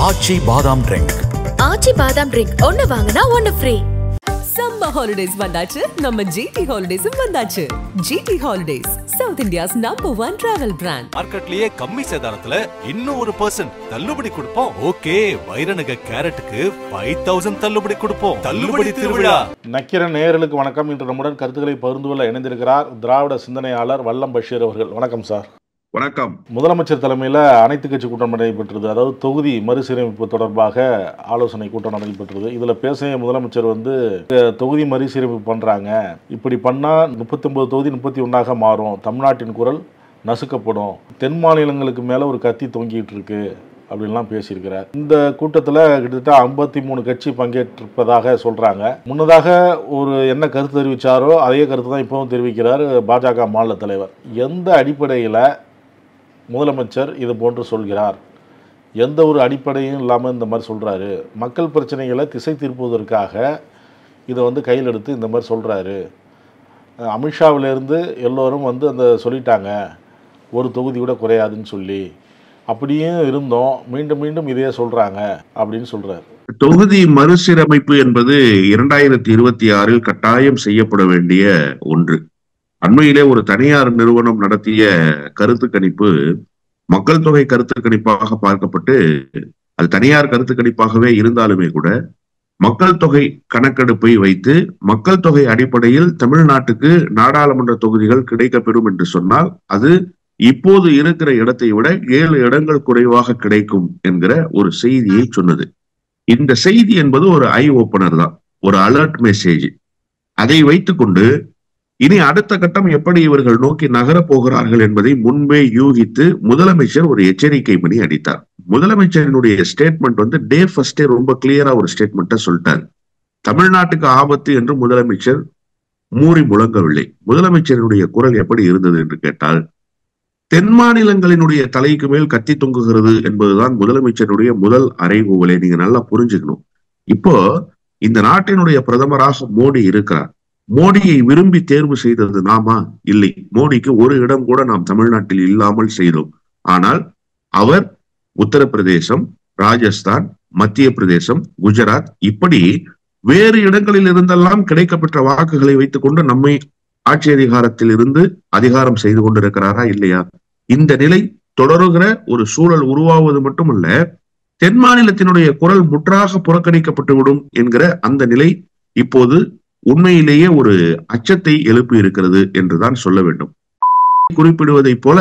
ஆச்சி பாதாம் ட்ரிங்க். ஆச்சி பாதாம் ட்ரிங்க் ஒன்னு வாங்குனா ஒன்னு ஃப்ரீ. சம்மர் ஹாலிடேஸ் வந்தாச்சு, நம்ம ஜிடி ஹாலிடேஸும் வந்தாச்சு. GT holidays, south India's #1 travel brand. மார்க்கெட்லயே கம்மி சேதாரத்துல இன்னும் 1% தள்ளுபடி கொடுப்போம். ஓகே, வைரநக கேரட்டுக்கு 5000 தள்ளுபடி கொடுப்போம். தள்ளுபடி திருவிழா. நக்கிரன் நேயர்களுக்கு வணக்கம். இன்று நம்முடன் கருத்துக்களை பகிர்ந்து கொள்ள இணைந்திருக்கிறார் திராவிட சிந்தனையாளர் வல்லம் பஷீர் அவர்கள். வணக்கம் சார். வணக்கம். முதலமைச்சர் தலைமையில் அனைத்து கட்சி கூட்டம் நடைபெற்றது. அதாவது தொகுதி மறுசீரமைப்பு தொடர்பாக ஆலோசனை கூட்டம் நடைபெற்றது. இதில் பேசிய முதலமைச்சர் தொகுதி மறுசீரமைப்பு பண்ணுறாங்க, இப்படி பண்ணால் 39 தொகுதி 31ஆக மாறும், தமிழ்நாட்டின் குரல் நசுக்கப்படும், தென் மாநிலங்களுக்கு மேலே ஒரு கத்தி தொங்கிட்டு இருக்கு அப்படின்லாம் பேசியிருக்கிறார். இந்த கூட்டத்தில் கிட்டத்தட்ட 53 கட்சி பங்கேற்றிருப்பதாக சொல்கிறாங்க. முன்னதாக ஒரு என்ன கருத்து தெரிவித்தாரோ அதே கருத்து தான் இப்போவும் தெரிவிக்கிறார் பாஜக மாநில தலைவர். எந்த அடிப்படையில் முதலமைச்சர் இது போன்று சொல்கிறார்? எந்த ஒரு அடிப்படையும் இல்லாமல் இந்த மாதிரி சொல்கிறாரு. மக்கள் பிரச்சனைகளை திசை திருப்புவதற்காக இதை கையில் எடுத்து இந்த மாதிரி சொல்கிறாரு. அமித்ஷாவிலேருந்து எல்லோரும் அந்த சொல்லிட்டாங்க ஒரு தொகுதி கூட குறையாதுன்னு சொல்லி, அப்படியும் இருந்தோம், மீண்டும் மீண்டும் இதையே சொல்கிறாங்க அப்படின்னு சொல்கிறார். தொகுதி மறுசீரமைப்பு என்பது 2026 கட்டாயம் செய்யப்பட வேண்டிய ஒன்று. அண்மையிலே ஒரு தனியார் நிறுவனம் நடத்திய கருத்து கணிப்பு மக்கள் தொகை கருத்து கணிப்பாக பார்க்கப்பட்டு, அது தனியார் கருத்து கணிப்பாகவே இருந்தாலுமே கூட மக்கள் தொகை கணக்கெடுப்பை வைத்து மக்கள் தொகை அடிப்படையில் தமிழ்நாட்டுக்கு நாடாளுமன்ற தொகுதிகள் கிடைக்கப்பெறும் என்று சொன்னால் அது இப்போது இருக்கிற இடத்தை விட 7 இடங்கள் குறைவாக கிடைக்கும் என்கிற ஒரு செய்தியை சொன்னது. இந்த செய்தி என்பது ஒரு ஐ ஓப்பனர் தான், ஒரு அலர்ட் மெசேஜ். அதை வைத்துக்கொண்டு இனி அடுத்த கட்டம் எப்படி இவர்கள் நோக்கி நகரப் போகிறார்கள் என்பதை முன்பே யூகித்து முதலமைச்சர் ஒரு எச்சரிக்கை மணி அடித்தார். முதலமைச்சரினுடைய ஸ்டேட்மெண்ட் டே ஃபர்ஸ்டே ரொம்ப கிளியரா ஒரு ஸ்டேட்மெண்ட்டை சொல்லிட்டார். தமிழ்நாட்டுக்கு ஆபத்து என்று முதலமைச்சர் மூறி முழங்கவில்லை. முதலமைச்சரினுடைய குரல் எப்படி இருந்தது என்று கேட்டால், தென் மாநிலங்களினுடைய தலைக்கு மேல் கத்தி தொங்குகிறது என்பதுதான் முதலமைச்சருடைய முதல் அறைகூவலை. நீங்க நல்லா புரிஞ்சுக்கணும். இப்போ இந்த நாட்டினுடைய பிரதமராக மோடி இருக்கிறார். மோடியை விரும்பி தேர்வு செய்தது நாமா? இல்லை. மோடிக்கு ஒரு இடம் கூட நாம் தமிழ்நாட்டில் இல்லாமல் செய்தோம். ஆனால் அவர் உத்தரப்பிரதேசம், ராஜஸ்தான், மத்திய பிரதேசம், குஜராத் இப்படி வேறு இடங்களில் இருந்தெல்லாம் கிடைக்கப்பெற்ற வாக்குகளை வைத்துக் கொண்டு நம்மை ஆட்சி அதிகாரத்தில் இருந்து அதிகாரம் செய்து கொண்டிருக்கிறாரா இல்லையா? இந்த நிலை தொடருகிற ஒரு சூழல் உருவாவது மட்டுமல்ல, தென் மாநிலத்தினுடைய குரல் முற்றாக புறக்கணிக்கப்பட்டு விடும் என்கிற அந்த நிலை இப்போது உண்மையிலேயே ஒரு அச்சத்தை எழுப்பி இருக்கிறது என்றுதான் சொல்ல வேண்டும். குறிப்பிடுவதை போல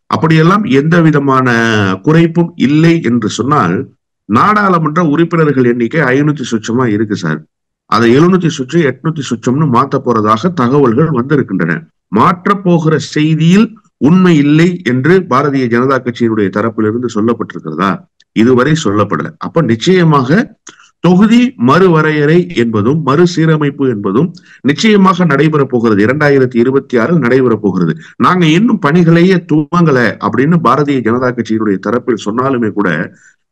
அப்படியெல்லாம் எந்த விதமான குறைப்பும் இல்லை என்று சொன்னால், நாடாளுமன்ற உறுப்பினர்கள் எண்ணிக்கை 500 சொச்சமா இருக்கு சார். அதை 700 சொச்சம் 800 சொச்சம்னு மாத்த போறதாக தகவல்கள் வந்திருக்கின்றன. மாற்றப் போகிற செய்தியில் உண்மை இல்லை என்று பாரதிய ஜனதா கட்சியினுடைய தரப்பிலிருந்து சொல்லப்பட்டிருக்கிறதா? இதுவரை சொல்லப்படல. அப்ப நிச்சயமாக தொகுதி மறுவரையறை என்பதும் மறுசீரமைப்பு என்பதும் நிச்சயமாக நடைபெற போகிறது. 2026 நடைபெற போகிறது. நாங்க இன்னும் பணிகளையே துவங்கல அப்படின்னு பாரதிய ஜனதா கட்சியினுடைய தரப்பில் சொன்னாலுமே கூட,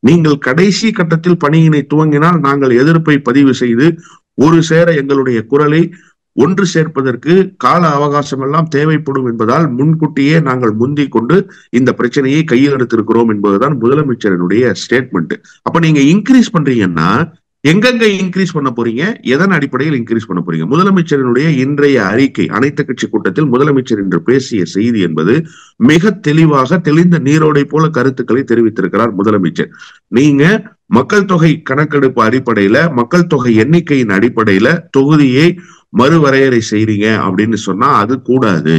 நீங்கள் கடைசி கட்டத்தில் பணியினை துவங்கினால் நாங்கள் எதிர்ப்பை பதிவு செய்து ஒரு சேர எங்களுடைய குரலை ஒன்று சேர்ப்பதற்கு கால அவகாசம் எல்லாம் தேவைப்படும் என்பதால் முன்கூட்டியே நாங்கள் முந்திக் கொண்டு இந்த பிரச்சனையை கையில் எடுத்திருக்கிறோம் என்பதுதான் முதலமைச்சரினுடைய ஸ்டேட்மெண்ட். அப்ப நீங்க இன்க்ரீஸ் பண்றீங்கன்னா எங்கெங்க இன்க்ரீஸ் பண்ண போறீங்க? எதன் அடிப்படையில் இன்க்ரீஸ் பண்ண போறீங்க? முதலமைச்சரினுடைய இன்றைய அறிக்கை, அனைத்து கட்சி கூட்டத்தில் முதலமைச்சர் என்று பேசிய செய்தி என்பது மிக தெளிவாக தெளிந்த நீரோடை போல கருத்துக்களை தெரிவித்திருக்கிறார் முதலமைச்சர். நீங்க மக்கள் தொகை கணக்கெடுப்பு அடிப்படையில, மக்கள் தொகை எண்ணிக்கையின் அடிப்படையில தொகுதியை மறுவரையறை செய்றீங்க அப்படின்னு சொன்னா அது கூடாது.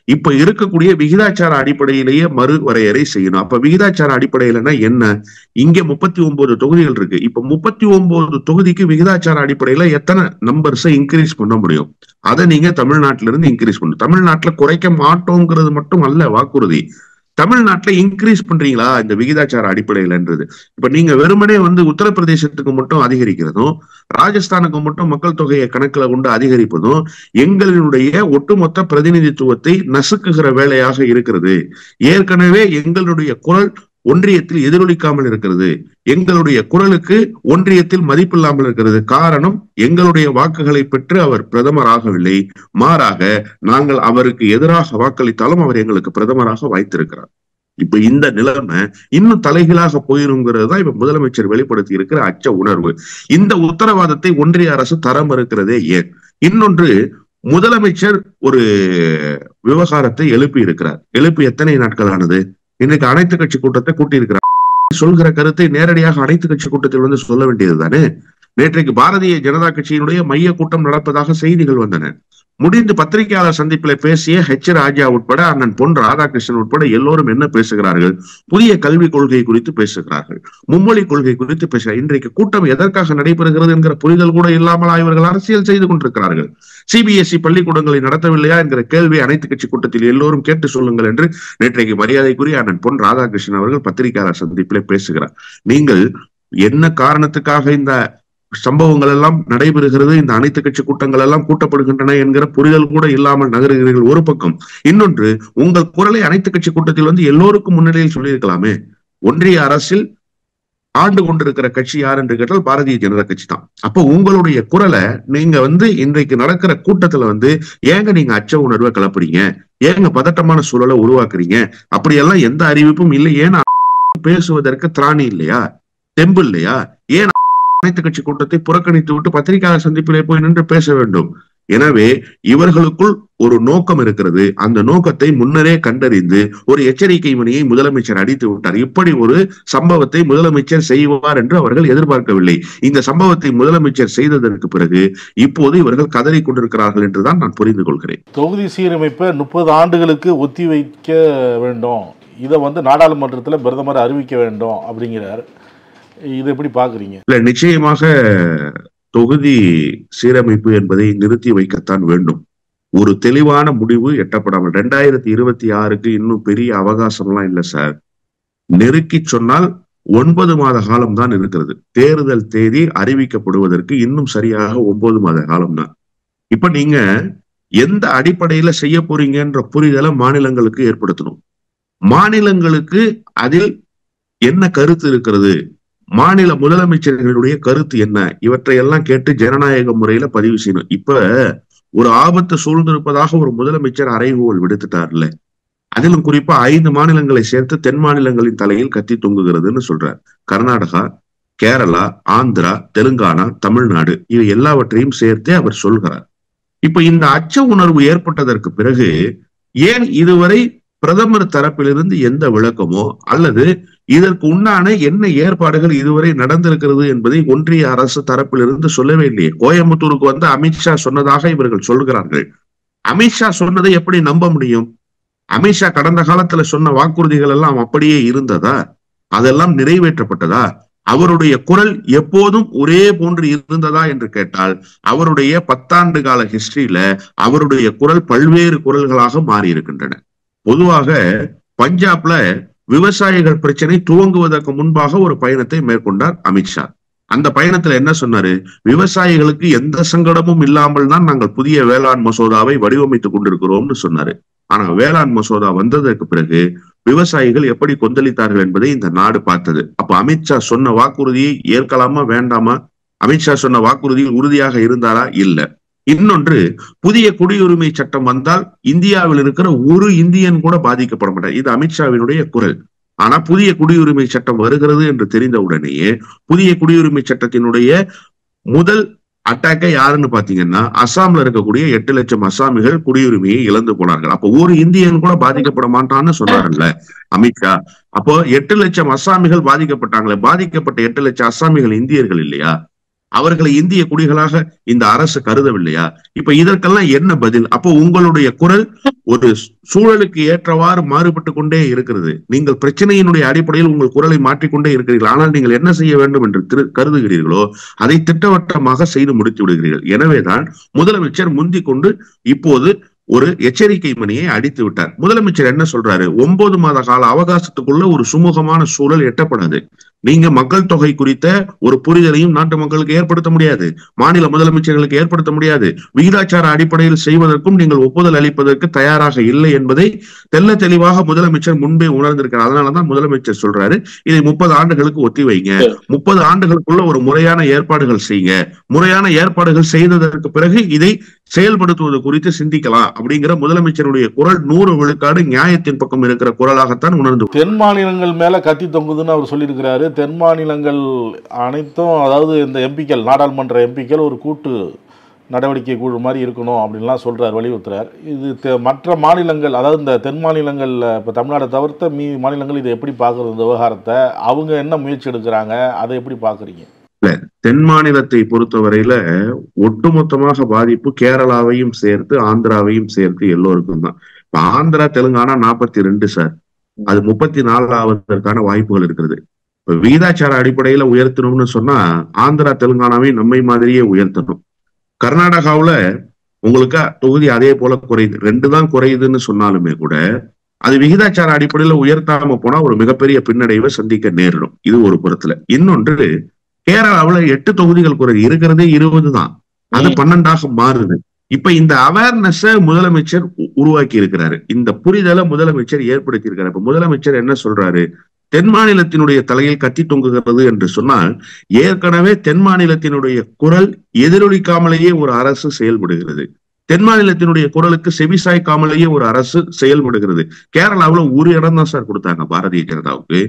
இப்ப இருக்கக்கூடிய விகிதாச்சார அடிப்படையிலேயே மறுவரையறை செய்யணும். அப்ப விகிதாச்சார அடிப்படையிலன்னா என்ன? இங்க 39 தொகுதிகள் இருக்கு. இப்ப 39 தொகுதிக்கு விகிதாச்சார அடிப்படையில எத்தனை நம்பர்ஸை இன்க்ரீஸ் பண்ண முடியும்? அதை நீங்க தமிழ்நாட்டில இருந்து இன்க்ரீஸ் பண்ணணும். தமிழ்நாட்டுல குறைக்க மாட்டோங்கிறது மட்டும் அல்ல வாக்குறுதி, தமிழ்நாட்டுல இன்க்ரீஸ் பண்றீங்களா இந்த விகிதாச்சார அடிப்படையிலன்றது. இப்ப நீங்க வெறுமனே உத்தரப்பிரதேசத்துக்கு மட்டும் அதிகரிக்கிறதும், ராஜஸ்தானுக்கு மட்டும் மக்கள் தொகையை கணக்குல கொண்டு அதிகரிப்பதும் எங்களுடைய ஒட்டுமொத்த பிரதிநிதித்துவத்தை நசுக்குகிற வேலையாக இருக்கிறது. ஏற்கனவே எங்களுடைய குரல் ஒன்றியத்தில் எதிரொலிக்காமல் இருக்கிறது. எங்களுடைய குரலுக்கு ஒன்றியத்தில் மதிப்பில்லாமல் இருக்கிறது. காரணம், எங்களுடைய வாக்குகளை பெற்று அவர் பிரதமர் ஆகவில்லை. மாறாக நாங்கள் அவருக்கு எதிராக வாக்களித்தாலும் அவர் எங்களுக்கு பிரதமராக வாய்த்திருக்கிறார். இப்ப இந்த நிலைமை இன்னும் தலைகீழாக போயிருங்கிறது தான் இப்ப முதலமைச்சர் வெளிப்படுத்தி இருக்கிற அச்ச உணர்வு. இந்த உத்தரவாதத்தை ஒன்றிய அரசு தர மறுக்கிறதே ஏன்? இன்னொன்று, முதலமைச்சர் ஒரு விவகாரத்தை எழுப்பி இருக்கிறார். எழுப்பி எத்தனை நாட்கள் ஆனது? இன்னைக்கு அனைத்து கட்சி கூட்டத்தை கூட்டி இருக்கிறார். சொல்கிற கருத்தை நேரடியாக அனைத்து கட்சி கூட்டத்தில் வந்து சொல்ல வேண்டியது தானே. நேற்றைக்கு பாரதிய ஜனதா கட்சியினுடைய மைய கூட்டம் நடப்பதாக செய்திகள் வந்தன. முடிந்து பத்திரிகையாளர் சந்திப்பில் பேசிய ஹெச் ராஜா உட்பட அண்ணன் பொன் ராதாகிருஷ்ணன் உட்பட எல்லோரும் என்ன பேசுகிறார்கள்? புதிய கல்விக் கொள்கை குறித்து பேசுகிறார்கள், மும்மொழி கொள்கை குறித்து பேசுகிறார். இன்றைக்கு கூட்டம் எதற்காக நடைபெறுகிறது என்கிற புரிதல் கூட இல்லாமல் இவர்கள் அரசியல் செய்து கொண்டிருக்கிறார்கள். சிபிஎஸ்இ பள்ளிக்கூடங்களை நடத்தவில்லையா என்கிற கேள்வி அனைத்து கட்சி கூட்டத்தில் எல்லோரும் கேட்டு சொல்லுங்கள் என்று நேற்றைக்கு மரியாதைக்குரிய அண்ணன் பொன் ராதாகிருஷ்ணன் அவர்கள் பத்திரிகையாளர் சந்திப்பிலே பேசுகிறார். நீங்கள் என்ன காரணத்துக்காக இந்த சம்பவங்கள் எல்லாம் நடைபெறுகிறது, இந்த அனைத்து கட்சி கூட்டங்கள் எல்லாம் கூட்டப்படுகின்றன என்கிற புரிதல் கூட இல்லாமல் நகருகிறீர்கள் ஒரு பக்கம். இன்னொன்று, உங்கள் குரலை அனைத்து கட்சி கூட்டத்தில் வந்து எல்லோருக்கும் முன்னிலையில் சொல்லியிருக்கலாமே. ஒன்றிய அரசில் ஆண்டு கொண்டிருக்கிற கட்சி யார் என்று கேட்டால் பாரதிய ஜனதா கட்சி தான். அப்போ உங்களுடைய குரலை நீங்க வந்து இன்றைக்கு நடக்கிற கூட்டத்துல வந்து ஏங்க நீங்க அச்ச உணர்வை கிளப்புறீங்க, ஏங்க பதட்டமான சூழலை உருவாக்குறீங்க? அப்படியெல்லாம் எந்த அறிவிப்பும் இல்லை. ஏன்னா பேசுவதற்கு திராணி இல்லையா, தெம்பு இல்லையா? ஏன் அனைத்து கட்சி கூட்டத்தை புறக்கணித்து விட்டு பத்திரிகையாளர் சந்திப்பிலே போய் நின்று பேச வேண்டும்? எனவே இவர்களுக்குள் ஒரு நோக்கம் இருக்கிறது. அந்த நோக்கத்தை முன்னரே கண்டறிந்து ஒரு எச்சரிக்கை மணியை முதலமைச்சர் அடித்து விட்டார். இப்படி ஒரு சம்பவத்தை முதலமைச்சர் செய்வார் என்று அவர்கள் எதிர்பார்க்கவில்லை. இந்த சம்பவத்தை முதலமைச்சர் செய்ததற்கு பிறகு இப்போது இவர்கள் கதறி கொண்டிருக்கிறார்கள் என்றுதான் நான் புரிந்து கொள்கிறேன். தொகுதி சீரமைப்பை 30 ஆண்டுகளுக்கு ஒத்தி வைக்க வேண்டும், இதை வந்து நாடாளுமன்றத்தில் பிரதமர் அறிவிக்க வேண்டும் அப்படிங்கிறார். இதை எப்படி பாக்குறீங்க? இல்ல, நிச்சயமாக தொகுதி சீரமைப்பு என்பதை நிறுத்தி வைக்கத்தான் வேண்டும். ஒரு தெளிவான முடிவு எட்டப்படாமல் 2026க்கு இன்னும் பெரிய அவகாசம்லாம் இல்லை சார். நெருக்கி சொன்னால் 9 மாத காலம் தான் இருக்கிறது. தேர்தல் தேதி அறிவிக்கப்படுவதற்கு இன்னும் சரியாக 9 மாத காலம் தான். இப்ப நீங்க எந்த அடிப்படையில செய்ய போறீங்கன்ற புரிதலை மாநிலங்களுக்கு ஏற்படுத்தணும். மாநிலங்களுக்கு அதில் என்ன கருத்து இருக்கிறது, மாநில முதலமைச்சர்களுடைய கருத்து என்ன, இவற்றையெல்லாம் கேட்டு ஜனநாயக முறையில பதிவு செய்யணும். இப்ப ஒரு ஆபத்து சூழ்ந்திருப்பதாக ஒரு முதலமைச்சர் அறைகோல் விடுத்துட்டார்ல, அதிலும் குறிப்பா 5 மாநிலங்களை சேர்த்து தென் மாநிலங்களின் தலையில் கத்தி தொங்குகிறதுன்னு சொல்றார். கர்நாடகா, கேரளா, ஆந்திரா, தெலுங்கானா, தமிழ்நாடு, இவை எல்லாவற்றையும் சேர்த்தே அவர் சொல்கிறார். இப்ப இந்த அச்ச உணர்வு ஏற்பட்டதற்கு பிறகு ஏன் இதுவரை பிரதமர் தரப்பிலிருந்து எந்த விளக்கமோ அல்லது இதற்கு உண்டான என்ன ஏற்பாடுகள் இதுவரை நடந்திருக்கிறது என்பதை ஒன்றிய அரசு தரப்பிலிருந்து சொல்லவே இல்லையே. கோயம்புத்தூருக்கு வந்து அமித்ஷா சொன்னதாக இவர்கள் சொல்கிறார்கள். அமித்ஷா சொன்னதை எப்படி நம்ப முடியும்? அமித்ஷா கடந்த காலத்துல சொன்ன வாக்குறுதிகள் எல்லாம் அப்படியே இருந்ததா? அதெல்லாம் நிறைவேற்றப்பட்டதா? அவருடைய குரல் எப்போதும் ஒரே போன்று இருந்ததா என்று கேட்டால் அவருடைய 10 ஆண்டு கால ஹிஸ்டரியில அவருடைய குரல் பல்வேறு குரல்களாக மாறி இருக்கின்றன. பொதுவாக பஞ்சாப்ல விவசாயிகள் பிரச்சனை துவங்குவதற்கு முன்பாக ஒரு பயணத்தை மேற்கொண்டார் அமித்ஷா. அந்த பயணத்துல என்ன சொன்னாரு? விவசாயிகளுக்கு எந்த சங்கடமும் இல்லாமல் தான் நாங்கள் புதிய வேளாண் மசோதாவை வடிவமைத்துக் கொண்டிருக்கிறோம்னு சொன்னாரு. ஆனா வேளாண் மசோதா வந்ததற்கு பிறகு விவசாயிகள் எப்படி கொந்தளித்தார்கள் என்பதை இந்த நாடு பார்த்தது. அப்ப அமித்ஷா சொன்ன வாக்குறுதியை ஏற்கலாமா வேண்டாமா? அமித்ஷா சொன்ன வாக்குறுதியில் உறுதியாக இருந்தாரா? இல்ல. இன்னொன்று, புதிய குடியுரிமை சட்டம் வந்தால் இந்தியாவில் இருக்கிற ஒரு இந்தியன் கூட பாதிக்கப்பட மாட்டார். இது அமித்ஷாவினுடைய குரல். ஆனா புதிய குடியுரிமை சட்டம் வருகிறது என்று தெரிந்த உடனேயே புதிய குடியுரிமை சட்டத்தினுடைய முதல் அட்டாக்கை யாருன்னு பாத்தீங்கன்னா அசாம்ல இருக்கக்கூடிய 8 லட்சம் அசாமிகள் குடியுரிமையை இழந்து போனார்கள். அப்போ ஒரு இந்தியன் கூட பாதிக்கப்பட மாட்டான்னு சொன்னார்ல அமித்ஷா. அப்போ 8 லட்சம் அசாமிகள் பாதிக்கப்பட்டாங்களே, பாதிக்கப்பட்ட 8 லட்சம் அசாமிகள் இந்தியர்கள் இல்லையா? அவர்களை இந்திய குடிகளாக இந்த அரசு கருதவில்லையா? இப்ப இதற்கெல்லாம் என்ன பதில்? அப்போ உங்களுடைய குரல் ஒரு சூழலுக்கு ஏற்றவாறு மாறுபட்டு கொண்டே இருக்கிறது. நீங்கள் பிரச்சனையினுடைய அடிப்படையில் உங்கள் குரலை மாற்றிக்கொண்டே இருக்கிறீர்கள். ஆனால் நீங்கள் என்ன செய்ய வேண்டும் என்று கருதுகிறீர்களோ அதை திட்டவட்டமாக செய்து முடித்து விடுகிறீர்கள். எனவேதான் முதலமைச்சர் முந்திக் கொண்டு இப்போது ஒரு எச்சரிக்கை மணியை அடித்து விட்டார். முதலமைச்சர் என்ன சொல்றாரு? 9 மாத கால அவகாசத்துக்குள்ள ஒரு சுமூகமான சூழல் எட்டப்படாது. நீங்க மக்கள் தொகை குறித்த ஒரு புரிதலையும் நாட்டு மக்களுக்கு ஏற்படுத்த முடியாது, மாநில முதலமைச்சர்களுக்கு ஏற்படுத்த முடியாது. விகிதாச்சார அடிப்படையில் செய்வதற்கும் நீங்கள் ஒப்புதல் அளிப்பதற்கு தயாராக இல்லை என்பதை தெல்ல தெளிவாக முதலமைச்சர் முன்பே உணர்ந்திருக்கிறார். அதனாலதான் முதலமைச்சர் சொல்றாரு, இதை 30 ஆண்டுகளுக்கு ஒத்தி வைங்க, 30 ஆண்டுகளுக்குள்ள ஒரு முறையான ஏற்பாடுகள் செய்யுங்க, முறையான ஏற்பாடுகள் செய்ததற்கு பிறகு இதை செயல்படுத்துவது குறித்து சிந்திக்கலாம் அப்படிங்கிற முதலமைச்சருடைய குரல் 100 விழுக்காடு நியாயத்தின் பக்கம் இருக்கிற குரலாகத்தான் உணர்ந்து. தென் மாநிலங்கள் மேல கத்தி தொங்குதுன்னு அவர் சொல்லியிருக்கிறாரு. தென் மாநிலங்கள் அனைத்தும், அதாவது இந்த எம்பிக்கள், நாடாளுமன்ற எம்பிக்கள் ஒரு கூட்டு நடவடிக்கை குழு மாதிரி இருக்கணும் அப்படின்லாம் சொல்றார், வலியுறுத்துறார். இது மற்ற மாநிலங்கள், அதாவது இந்த தென் மாநிலங்கள்ல இப்போ தமிழ்நாடை தவிர்த்த மாநிலங்கள் இதை எப்படி பார்க்குறது, இந்த விவகாரத்தை அவங்க என்ன முயற்சி எடுக்கிறாங்க, அதை எப்படி பார்க்குறீங்க? தென் மாநிலத்தை பொறுத்தவரையில ஒட்டுமொத்தமாக பாதிப்பு கேரளாவையும் சேர்த்து ஆந்திராவையும் சேர்த்து எல்லோருக்கும் தான். இப்ப ஆந்திரா தெலுங்கானா 42 சார், அது 34 ஆவதற்கான வாய்ப்புகள் இருக்கிறது. இப்ப விகிதாச்சார அடிப்படையில உயர்த்தணும்னு சொன்னா ஆந்திரா தெலுங்கானாவை நம்மை மாதிரியே உயர்த்தணும். கர்நாடகாவுல உங்களுக்கு தொகுதி அதே போல குறையுது, 2 தான் குறையுதுன்னு சொன்னாலுமே கூட அது விகிதாச்சார அடிப்படையில உயர்த்தாம போனா ஒரு மிகப்பெரிய பின்னடைவை சந்திக்க நேரிடும். இது ஒரு புறத்துல. இன்னொன்று, கேரளாவுல 8 தொகுதிகள் குறையுது, இருக்கிறதே 20 தான், அது 12ஆக மாறுது. இப்ப இந்த அவேர்னஸ முதலமைச்சர் உருவாக்கி இருக்கிறாரு, இந்த புரிதலை முதலமைச்சர் ஏற்படுத்தி இருக்காரு. இப்ப முதலமைச்சர் என்ன சொல்றாரு, தென் மாநிலத்தினுடைய தலையில் கத்தி தொங்குகிறது என்று சொன்னால், ஏற்கனவே தென் மாநிலத்தினுடைய குரல் எதிரொலிக்காமலேயே ஒரு அரசு செயல்படுகிறது, தென் மாநிலத்தினுடைய குரலுக்கு செவிசாய்க்காமலேயே ஒரு அரசு செயல்படுகிறது. கேரளாவுல ஒரு இடம் தான் சார் கொடுத்தாங்க பாரதிய ஜனதாவுக்கு.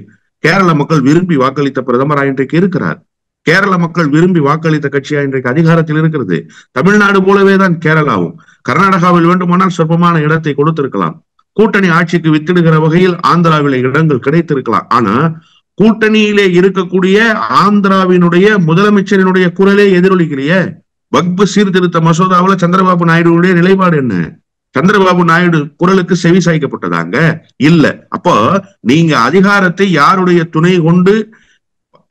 கேரள மக்கள் விரும்பி வாக்களித்த பிரதமரா இன்றைக்கு இருக்கிறார். கேரள மக்கள் விரும்பி வாக்களித்த கட்சியா இன்றைக்கு அதிகாரத்தில் இருக்கிறது. தமிழ்நாடு போலவே தான் கேரளாவும். கர்நாடகாவில் வேண்டுமானால் சொற்பமான இடத்தை கொடுத்திருக்கலாம். கூட்டணி ஆட்சிக்கு வித்திடுகிற வகையில் ஆந்திராவில இடங்கள் கிடைத்திருக்கலாம். ஆனா கூட்டணியிலே இருக்கக்கூடிய ஆந்திராவினுடைய முதலமைச்சரினுடைய குரலே எதிரொலிக்கலையே. வக்பு சீர்திருத்த மசோதாவில் சந்திரபாபு நாயுடுடைய நிலைப்பாடு என்ன? சந்திரபாபு நாயுடு குரலுக்கு செவி சாய்க்கப்பட்டதாங்க இல்ல. அப்போ நீங்க அதிகாரத்தை யாருடைய துணை கொண்டு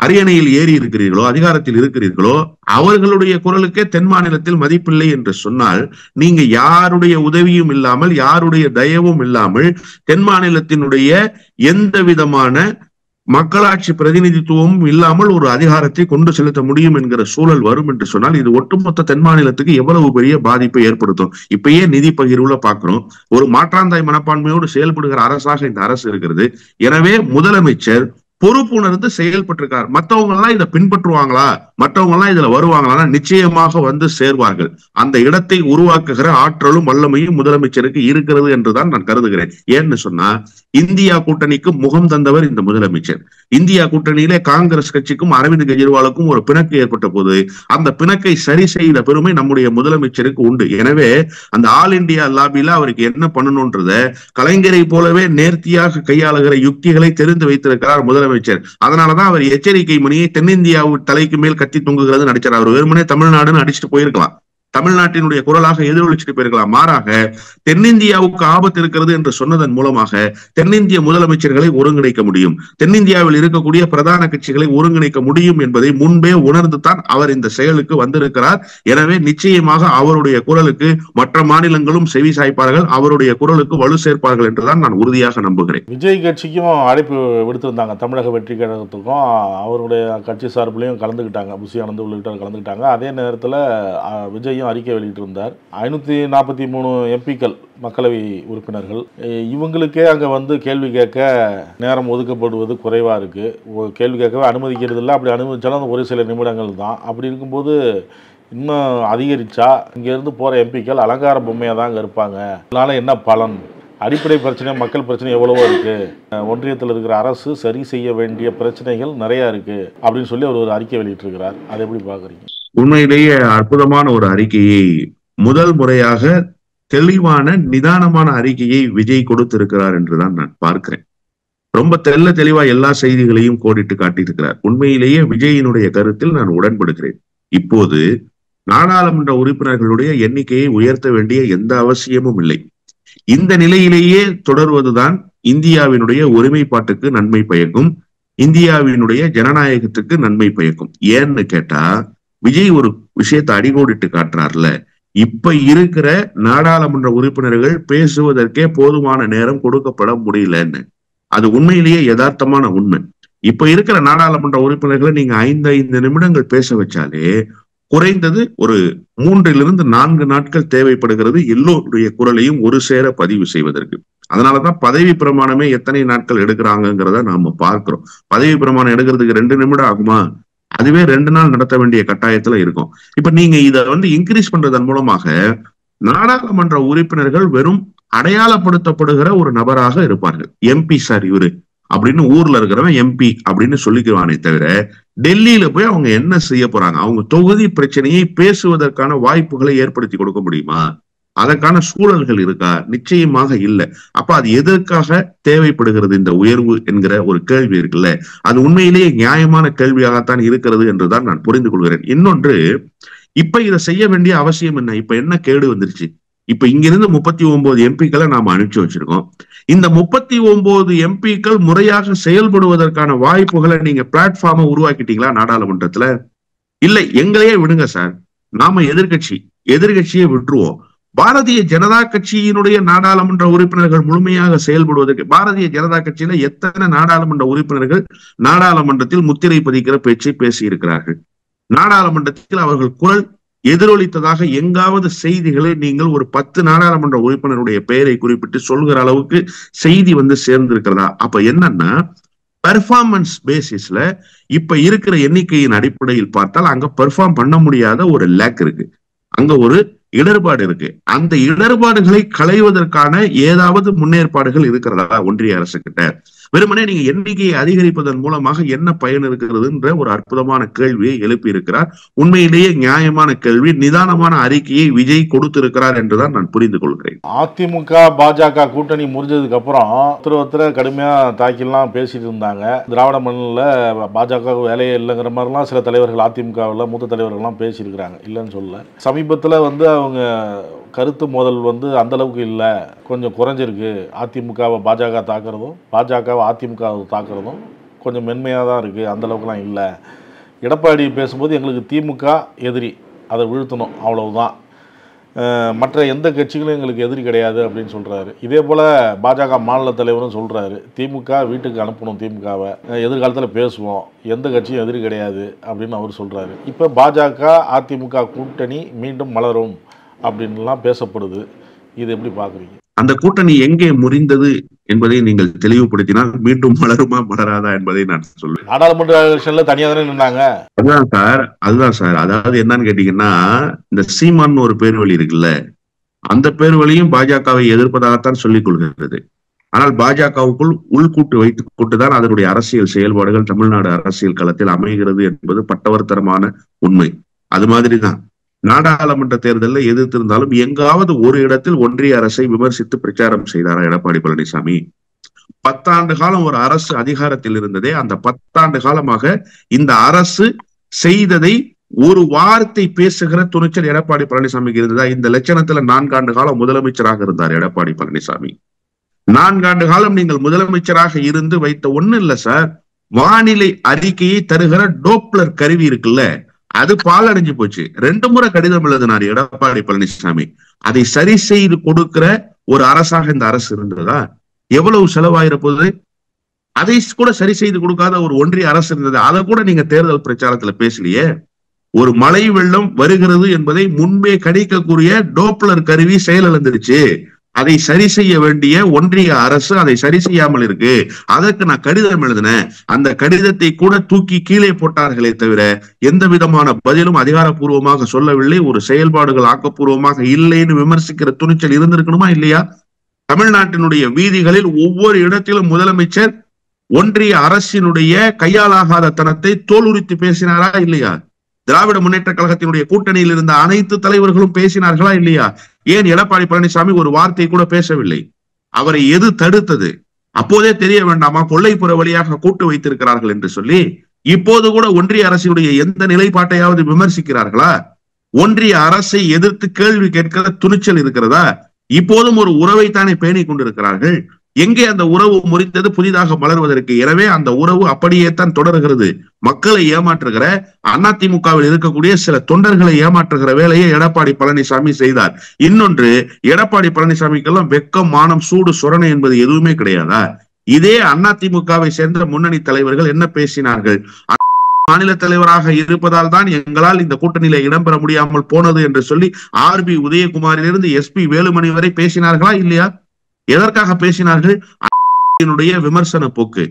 அரியணையில் ஏறி இருக்கிறீர்களோ, அதிகாரத்தில் இருக்கிறீர்களோ, அவர்களுடைய குரலுக்கே தென் மாநிலத்தில் மதிப்பில்லை என்று சொன்னால், நீங்க யாருடைய உதவியும் இல்லாமல், யாருடைய தயவும் இல்லாமல் தென் மாநிலத்தினுடைய எந்த விதமான மக்களாட்சி பிரதிநிதித்துவமும் இல்லாமல் ஒரு அதிகாரத்தை கொண்டு செலுத்த முடியும் என்கிற சூழல் வரும் என்று சொன்னால், இது ஒட்டுமொத்த தென் மாநிலத்துக்கு எவ்வளவு பெரிய பாதிப்பை ஏற்படுத்தும். இப்பயே நிதி பகிர்வுல பாக்குறோம், ஒரு மாற்றாந்தாய் மனப்பான்மையோடு செயல்படுகிற அரசாக இந்த அரசு இருக்கிறது. எனவே முதலமைச்சர் பொறுப்புணர்ந்து செயல்பட்டிருக்கார். மற்றவங்க எல்லாம் இதை பின்பற்றுவாங்களா, மற்றவங்க எல்லாம் இதுல வருவாங்களா? நிச்சயமாக வந்து சேர்வார்கள். அந்த இடத்தை உருவாக்குகிற ஆற்றலும் வல்லமையும் முதலமைச்சருக்கு இருக்கிறது என்றுதான் நான் கருதுகிறேன். ஏன்னு சொன்னா, இந்தியா கூட்டணிக்கு முகம் தந்தவர் இந்த முதலமைச்சர். இந்தியா கூட்டணியிலே காங்கிரஸ் கட்சிக்கும் அரவிந்த் கெஜ்ரிவாலுக்கும் ஒரு பிணக்கு ஏற்பட்ட போது அந்த பிணக்கை சரி செய்த பெருமை நம்முடைய முதலமைச்சருக்கு உண்டு. எனவே அந்த ஆல் இண்டியா லாபில அவருக்கு என்ன பண்ணணும்ன்றத கலைஞரை போலவே நேர்த்தியாக கையாளுகிற யுக்திகளை தெரிந்து வைத்திருக்கிறார் முதலமைச்சர். அதனாலதான் அவர் எச்சரிக்கை மணியை தென்னிந்தியாவு தலைக்கு மேல் கத்தி தொங்குகிறது நடிச்சார். அவர் வெறுமனே தமிழ்நாடுன்னு அடிச்சுட்டு போயிருக்கலாம், தமிழ்நாட்டினுடைய குரலாக எதிரொலிச்சுட்டு போயிருக்கலாம். மாறாக தென்னிந்தியாவுக்கு ஆபத்து இருக்கிறது என்று சொன்னதன் மூலமாக தென்னிந்திய முதலமைச்சர்களை ஒருங்கிணைக்க முடியும், தென்னிந்தியாவில் இருக்கக்கூடிய பிரதான கட்சிகளை ஒருங்கிணைக்க முடியும் என்பதை முன்பே உணர்ந்துதான் அவர் இந்த செயலுக்கு வந்திருக்கிறார். எனவே நிச்சயமாக அவருடைய குரலுக்கு மற்ற மாநிலங்களும் செவி சாய்ப்பார்கள், அவருடைய குரலுக்கு வலு சேர்ப்பார்கள் என்றுதான் நான் உறுதியாக நம்புகிறேன். விஜய் கட்சிக்கும் அழைப்பு விடுத்திருந்தாங்க, தமிழக வெற்றி கழகத்துக்கும் அவருடைய கட்சி சார்பிலையும் கலந்துக்கிட்டாங்க, புசி ஆனந்த் உள்ளிட்டவர் கலந்துக்கிட்டாங்க. அதே நேரத்தில் விஜயும் அறிக்கை வெளியிட்டிருந்தார். 543 எம்பிக்கள் மக்களவை உறுப்பினர்கள், இவங்களுக்கே அங்கே வந்து கேள்வி கேட்க நேரம் ஒதுக்கப்படுவது குறைவாக இருக்குது, கேள்வி கேட்கவே அனுமதிக்கிறது இல்லை. அப்படி அனுமதிச்சாலும் ஒரு சில நிமிடங்கள் தான். அப்படி இருக்கும்போது இன்னும் அதிகரிச்சா இங்கேருந்து போகிற எம்பிக்கள் அலங்கார பொம்மையாக தான் அங்கே இருப்பாங்க, அதனால என்ன பலன்? அடிப்படை பிரச்சனை, மக்கள் பிரச்சனை எவ்வளவோ இருக்குது, ஒன்றியத்தில் இருக்கிற அரசு சரி செய்ய வேண்டிய பிரச்சனைகள் நிறையா இருக்குது அப்படின்னு சொல்லி அவர் ஒரு அறிக்கை வெளியிட்டிருக்கிறார். அதை எப்படி பார்க்குறீங்க? உண்மையிலேயே அற்புதமான ஒரு அறிக்கையை, முதல் முறையாக தெளிவான நிதானமான அறிக்கையை விஜய் கொடுத்திருக்கிறார் என்றுதான் நான் பார்க்கிறேன். ரொம்ப தெல்ல தெளிவா எல்லா செய்திகளையும் கோடிட்டு காட்டியிருக்கிறார். உண்மையிலேயே விஜயினுடைய கருத்தில் நான் உடன்படுகிறேன். இப்போது நாடாளுமன்ற உறுப்பினர்களுடைய எண்ணிக்கையை உயர்த்த வேண்டிய எந்த அவசியமும் இல்லை. இந்த நிலையிலேயே தொடர்வதுதான் இந்தியாவினுடைய ஒருமைப்பாட்டுக்கு நன்மை பயக்கும், இந்தியாவினுடைய ஜனநாயகத்துக்கு நன்மை பயக்கும். ஏன்னு கேட்டா, விஜய் ஒரு விஷயத்தை அடிகோடிட்டு காட்டுறாருல, இப்ப இருக்கிற நாடாளுமன்ற உறுப்பினர்கள் பேசுவதற்கே போதுமான நேரம் கொடுக்கப்பட முடியலன்னு. அது உண்மையிலேயே யதார்த்தமான உண்மை. இப்ப இருக்கிற நாடாளுமன்ற உறுப்பினர்களை நீங்க 5 நிமிடங்கள் பேச வச்சாலே குறைந்தது ஒரு 3-4 நாட்கள் தேவைப்படுகிறது எல்லோருடைய குரலையும் ஒரு சேர பதிவு செய்வதற்கு. அதனாலதான் பதவி பிரமாணமே எத்தனை நாட்கள் எடுக்கிறாங்கிறத நாம பார்க்கிறோம். பதவி பிரமாணம் எடுக்கிறதுக்கு 2 நிமிடம் ஆகுமா? அதுவே 2 நாள் நடத்த வேண்டிய கட்டாயத்துல இருக்கும். இப்ப நீங்க இதை இன்க்ரீஸ் பண்றதன் மூலமாக நாடாளுமன்ற உறுப்பினர்கள் வெறும் அடையாளப்படுத்தப்படுகிற ஒரு நபராக இருப்பார்கள். எம்பி சார் இவரு அப்படின்னு ஊர்ல இருக்கிறவன் எம்பி அப்படின்னு சொல்லிக்குவானே தவிர டெல்லியில போய் அவங்க என்ன செய்ய போறாங்க, அவங்க தொகுதி பிரச்சனையை பேசுவதற்கான வாய்ப்புகளை ஏற்படுத்தி கொடுக்க முடியுமா? அதற்கான சூழல்கள் இருக்கா? நிச்சயமாக இல்லை. அப்ப அது எதற்காக தேவைப்படுகிறது இந்த உயர்வு என்கிற ஒரு கேள்வி இருக்குல்ல, அது உண்மையிலேயே நியாயமான கேள்வியாகத்தான் இருக்கிறது என்றுதான் நான் புரிந்து கொள்கிறேன். இன்னொன்று, இப்ப இதை செய்ய வேண்டிய அவசியம் என்ன? இப்ப என்ன கேடு வந்துருச்சு? இப்ப இங்கிருந்து 39 எம்பிக்களை நாம அனுப்பிச்சு வச்சிருக்கோம். இந்த 39 எம்பிக்கள் முறையாக செயல்படுவதற்கான வாய்ப்புகளை நீங்க பிளாட்ஃபார்மை உருவாக்கிட்டீங்களா நாடாளுமன்றத்துல? இல்லை, எங்களையே விடுங்க சார், நாம எதிர்கட்சியை விட்டுருவோம். பாரதிய ஜனதா கட்சியினுடைய நாடாளுமன்ற உறுப்பினர்கள் முழுமையாக செயல்படுவதற்கு, பாரதிய ஜனதா கட்சியில எத்தனை நாடாளுமன்ற உறுப்பினர்கள் நாடாளுமன்றத்தில் முத்திரை பதிக்கிற பேச்சை பேசி இருக்கிறார்கள்? நாடாளுமன்றத்தில் அவர்கள் குரல் எதிரொலித்ததாக எங்காவது செய்திகளை நீங்கள் ஒரு 10 நாடாளுமன்ற உறுப்பினருடைய பெயரை குறிப்பிட்டு சொல்கிற அளவுக்கு செய்தி சேர்ந்திருக்கிறதா? அப்ப என்னன்னா, பெர்ஃபார்மன்ஸ் பேசிஸ்ல இப்ப இருக்கிற எண்ணிக்கையின் அடிப்படையில் பார்த்தால் அங்க பெர்ஃபார்ம் பண்ண முடியாத ஒரு லேக் இருக்கு, அங்க ஒரு இடர்பாடு இருக்கு. அந்த இடர்பாடுகளை களைவதற்கான ஏதாவது முன்னேற்பாடுகள் இருக்கிறதா ஒன்றிய அரசு கிட்ட? வெறுமனே நீங்க எண்ணிக்கையை அதிகரிப்பதன் மூலமாக என்ன பயன் இருக்கிறதுன்ற ஒரு அற்புதமான கேள்வியை எழுப்பி இருக்கிறார். உண்மையிலேயே நியாயமான கேள்வி, நிதானமான அறிக்கையை விஜய் கொடுத்திருக்கிறார் என்றுதான் நான் புரிந்து கொள்கிறேன். அதிமுக பாஜக கூட்டணி முறிஞ்சதுக்கு அப்புறம் ஒருத்தர் கடுமையா தாக்கிலாம் பேசிட்டு இருந்தாங்க. திராவிட மண்ணில் பாஜக வேலையே இல்லைங்கிற மாதிரிலாம் சில தலைவர்கள் அதிமுகவில் மூத்த தலைவர்கள்லாம் பேசியிருக்கிறாங்க, இல்லைன்னு சொல்ல. சமீபத்தில் அவங்க கருத்து மோதல் அந்த அளவுக்கு இல்லை, கொஞ்சம் குறைஞ்சிருக்கு. அதிமுகவை பாஜக தாக்குறதும் பாஜகவை அதிமுக தாக்குறதும் கொஞ்சம் மென்மையாக தான் இருக்குது, அந்தளவுக்குலாம் இல்லை. எடப்பாடி பேசும்போது எங்களுக்கு திமுக எதிரி, அதை வீழ்த்தணும் அவ்வளவுதான், மற்ற எந்த கட்சிகளும் எங்களுக்கு எதிரி கிடையாது அப்படின்னு சொல்கிறாரு. இதே போல் பாஜக மாநில தலைவரும் சொல்கிறாரு, திமுக வீட்டுக்கு அனுப்பணும், திமுகவை எதிர்காலத்தில் பேசுவோம், எந்த கட்சியும் எதிரி கிடையாது அப்படின்னு அவர் சொல்கிறாரு. இப்போ பாஜக அதிமுக கூட்டணி மீண்டும் மலரும் அப்படின்லாம் பேசப்படுது. இது எப்படி பார்க்குறீங்க? அந்த கூட்டணி எங்கே முறிந்தது என்பதை நீங்கள் தெளிவுபடுத்தினால் மீண்டும் மலருமா மலராதா என்பதை நான் சொல்லுவேன். நாடாளுமன்ற எலெக்ஷன்ல தனியா தானே நின்னாங்க. அதுதான் சார். அதாவது என்னன்னு கேட்டீங்கன்னா, இந்த சீமான் ஒரு பேர் வழி இருக்குல்ல, அந்த பேர் வழியும் பாஜகவை எதிர்ப்பதாகத்தான் சொல்லிக் கொள்கிறது. ஆனால் பாஜகவுக்குள் உள்கூட்டு வைத்துக் கொண்டுதான் அதனுடைய அரசியல் செயல்பாடுகள் தமிழ்நாடு அரசியல் களத்தில் அமைகிறது என்பது பட்டவர்த்தனமான உண்மை. அது மாதிரிதான் நாடாளுமன்ற தேர்தலில் எதிர்த்திருந்தாலும் எங்காவது ஒரு இடத்தில் ஒன்றிய அரசை விமர்சித்து பிரச்சாரம் செய்தாரா எடப்பாடி பழனிசாமி? 10 ஆண்டு காலம் ஒரு அரசு அதிகாரத்தில் இருந்ததே, அந்த 10 ஆண்டு காலமாக இந்த அரசு செய்ததை ஒரு வார்த்தை பேசுகிற துணிச்சல் எடப்பாடி பழனிசாமிக்கு இருந்ததா? இந்த லட்சணத்துல 4 ஆண்டு காலம் முதலமைச்சராக இருந்தார் எடப்பாடி பழனிசாமி. 4 ஆண்டு காலம் நீங்கள் முதலமைச்சராக இருந்து வைத்த ஒண்ணு இல்ல சார், வானிலை அறிக்கையை தருகிற டோப்ளர் கருவி இருக்குல்ல, அது பாலடைஞ்சு போச்சு. 2 முறை கடிதம் எழுதினார் எடப்பாடி பழனிசாமி. அதை சரி செய்து கொடுக்கிற ஒரு அரசாக இந்த அரசு இருந்ததா? எவ்வளவு செலவாயிர போது? அதை கூட சரி செய்து கொடுக்காத ஒரு ஒன்றிய அரசு இருந்தது. அதை கூட நீங்க தேர்தல் பிரச்சாரத்துல பேசலையே. ஒரு மழை வெள்ளம் வருகிறது என்பதை முன்பே கணிக்கக்கூடிய டோப்ளர் கருவி செயலிழந்துருச்சு. அதை சரி செய்ய வேண்டிய ஒன்றிய அரசு அதை சரி செய்யாமல் இருக்கு. அதற்கு நான் கடிதம் எழுதினேன், அந்த கடிதத்தை கூட தூக்கி கீழே போட்டார்களே தவிர எந்த விதமான பதிலும் அதிகாரப்பூர்வமாக சொல்லவில்லை. ஒரு செயல்பாடுகள் ஆக்கப்பூர்வமாக இல்லைன்னு விமர்சிக்கிற துணிச்சல் இருந்திருக்கணுமா இல்லையா? தமிழ்நாட்டினுடைய வீதிகளில் ஒவ்வொரு இடத்திலும் முதலமைச்சர் ஒன்றிய அரசினுடைய கையாலாகாத தனத்தை தோலுரித்து பேசினாரா இல்லையா? திராவிட முன்னேற்ற கழகத்தினுடைய கூட்டணியில் இருந்த அனைத்து தலைவர்களும் பேசினார்களா இல்லையா? ஏன் எடப்பாடி பழனிசாமி ஒரு வார்த்தை கூட பேசவில்லை? அவரை எது தடுத்தது? அப்போதே தெரிய வேண்டாமா கொள்ளைப்புற வழியாக கூட்டு வைத்திருக்கிறார்கள் என்று சொல்லி? இப்போது கூட ஒன்றிய அரசினுடைய எந்த நிலைப்பாட்டையாவது விமர்சிக்கிறார்களா? ஒன்றிய அரசை எதிர்த்து கேள்வி கேட்கிற துணிச்சல் இருக்கிறதா? இப்போதும் ஒரு உறவைத்தானே பேணி கொண்டிருக்கிறார்கள். எங்கே அந்த உறவு முறிந்தது புதிதாக மலர்வதற்கு? எனவே அந்த உறவு அப்படியே தான் தொடர்கிறது. மக்களை ஏமாற்றுகிற அதிமுகவில் இருக்கக்கூடிய சில தொண்டர்களை ஏமாற்றுகிற வேலையை எடப்பாடி பழனிசாமி செய்தார். இன்னொன்று, எடப்பாடி பழனிசாமிக்கெல்லாம் வெக்கம், மானம், சூடு, சொரணை என்பது எதுவுமே கிடையாதா? இதே அதிமுகவை சேர்ந்த முன்னணி தலைவர்கள் என்ன பேசினார்கள்? மாநில தலைவராக இருப்பதால் தான் எங்களால் இந்த கூட்டணியில இடம்பெற முடியாமல் போனது என்று சொல்லி RB உதயகுமாரிலிருந்து SP வேலுமணி வரை பேசினார்களா இல்லையா? எதற்காக பேசினார்கள்? விமர்சன போக்கு.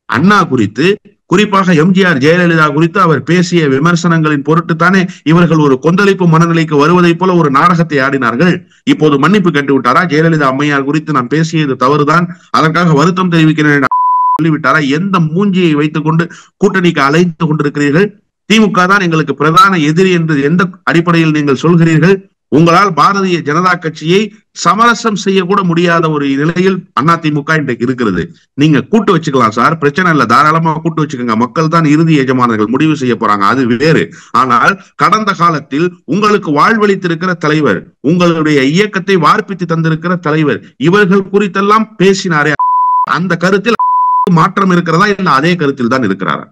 அண்ணா குறித்து, குறிப்பாக MGR ஜெயலலிதா குறித்து அவர் பேசிய விமர்சனங்களின் பொருட்டு தானே இவர்கள் ஒரு கொந்தளிப்பு மனநிலைக்கு வருவதை போல ஒரு நாடகத்தை ஆடினார்கள். இப்போது மன்னிப்பு கேட்டு விட்டாரா? ஜெயலலிதா அம்மையார் குறித்து நான் பேசியது தவறுதான், அதற்காக வருத்தம் தெரிவிக்கிறேன் சொல்லிவிட்டாரா? எந்த மூஞ்சியை வைத்துக் கொண்டு கூட்டணிக்கு அழைத்து கொண்டிருக்கிறீர்கள்? திமுக தான் எங்களுக்கு பிரதான எதிரி என்று எந்த அடிப்படையில் நீங்கள் சொல்கிறீர்கள்? உங்களால் பாரதிய ஜனதா கட்சியை சமரசம் செய்யக்கூட முடியாத ஒரு நிலையில் அதிமுக இன்றைக்கு இருக்கிறது. நீங்க கூட்டு வச்சுக்கலாம் சார், பிரச்சனை இல்லை, தாராளமா கூட்டு வச்சுக்கோங்க. மக்கள் தான் இறுதி எஜமானர்கள், முடிவு செய்ய போறாங்க, அது வேறு. ஆனால் கடந்த காலத்தில் உங்களுக்கு வாழ்வளித்திருக்கிற தலைவர், உங்களுடைய இயக்கத்தை வார்ப்பித்து தந்திருக்கிற தலைவர், இவர்கள் குறித்தெல்லாம் பேசினாரே, அந்த கருத்தில் மாற்றம் இருக்கிறதா இல்ல அதே கருத்தில் தான் இருக்கிறாரா?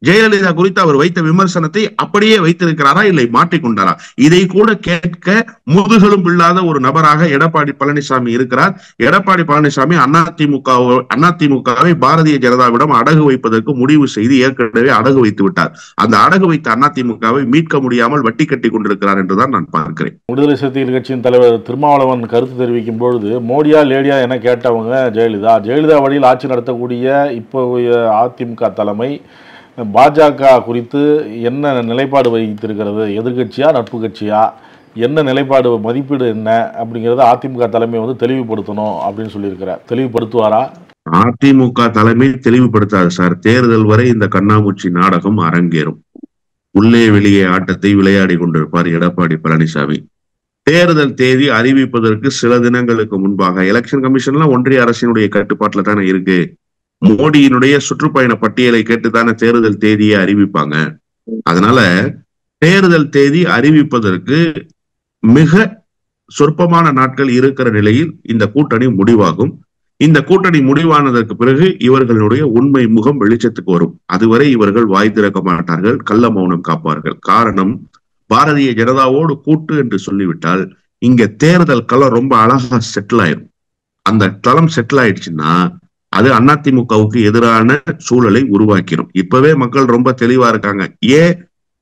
ஜெயலலிதா குறித்து அவர் வைத்த விமர்சனத்தை அப்படியே வைத்திருக்கிறாரா இல்லை மாற்றிக்கொண்டாரா? இதை கூட கேட்க முதுகெலும் இல்லாத ஒரு நபராக எடப்பாடி பழனிசாமி இருக்கிறார். எடப்பாடி பழனிசாமி அதிமுகவை பாரதிய ஜனதாவிடம் அடகு வைப்பதற்கு முடிவு செய்து ஏற்கனவே அடகு வைத்து விட்டார். அந்த அடகு வைத்த அதிமுகவை மீட்க முடியாமல் வட்டி கட்டி கொண்டிருக்கிறார் என்றுதான் நான் பார்க்கிறேன். விடுதலை சிறுத்தைகள் கட்சியின் தலைவர் திருமாவளவன் கருத்து தெரிவிக்கும் பொழுது மோடியா லேடியா என கேட்டவங்க ஜெயலலிதா வழியில் ஆட்சி நடத்தக்கூடிய இப்போ அதிமுக தலைமை பாஜக குறித்து என்ன நிலைப்பாடு வைத்திருக்கிறது, எதிர்கட்சியா நட்பு கட்சியா, என்ன நிலைப்பாடு, மதிப்பீடு என்ன அப்படிங்கிறத அதிமுக தலைமை தெளிவுபடுத்தணும் அப்படின்னு சொல்லியிருக்கிறார். தெளிவுபடுத்துவாரா? அதிமுக தலைமை தெளிவுபடுத்தாது சார். தேர்தல் வரை இந்த கண்ணாமூச்சி நாடகம் அரங்கேறும். உள்ளே வெளியே ஆட்டத்தை விளையாடி கொண்டிருப்பார் எடப்பாடி பழனிசாமி. தேர்தல் தேதி அறிவிப்பதற்கு சில தினங்களுக்கு முன்பாக எலெக்ஷன் கமிஷன்லாம் ஒன்றிய அரசினுடைய கட்டுப்பாட்டுல தானே இருக்கு. மோடியினுடைய சுற்றுப்பயண பட்டியலை கேட்டுத்தானே தேர்தல் தேதியை அறிவிப்பாங்க. அதனால தேர்தல் தேதி அறிவிப்பதற்கு மிக சொற்பமான நாட்கள் இருக்கிற நிலையில் இந்த கூட்டணி முடிவாகும். இந்த கூட்டணி முடிவானதற்கு பிறகு இவர்களுடைய உண்மை முகம் வெளிச்சத்துக்கு வரும். அதுவரை இவர்கள் வாய் திறக்க மாட்டார்கள், கள்ள மௌனம் காப்பார்கள். காரணம், பாரதிய ஜனதாவோடு கூட்டு என்று சொல்லிவிட்டால் இங்க தேர்தல் களம் ரொம்ப அழகா செட்டில் ஆயிரும். அந்த களம் செட்டில் ஆயிடுச்சுன்னா அது அதிமுகவுக்கு எதிரான சூழலை உருவாக்கிடும். இப்பவே மக்கள் ரொம்ப தெளிவா இருக்காங்க. ஏன்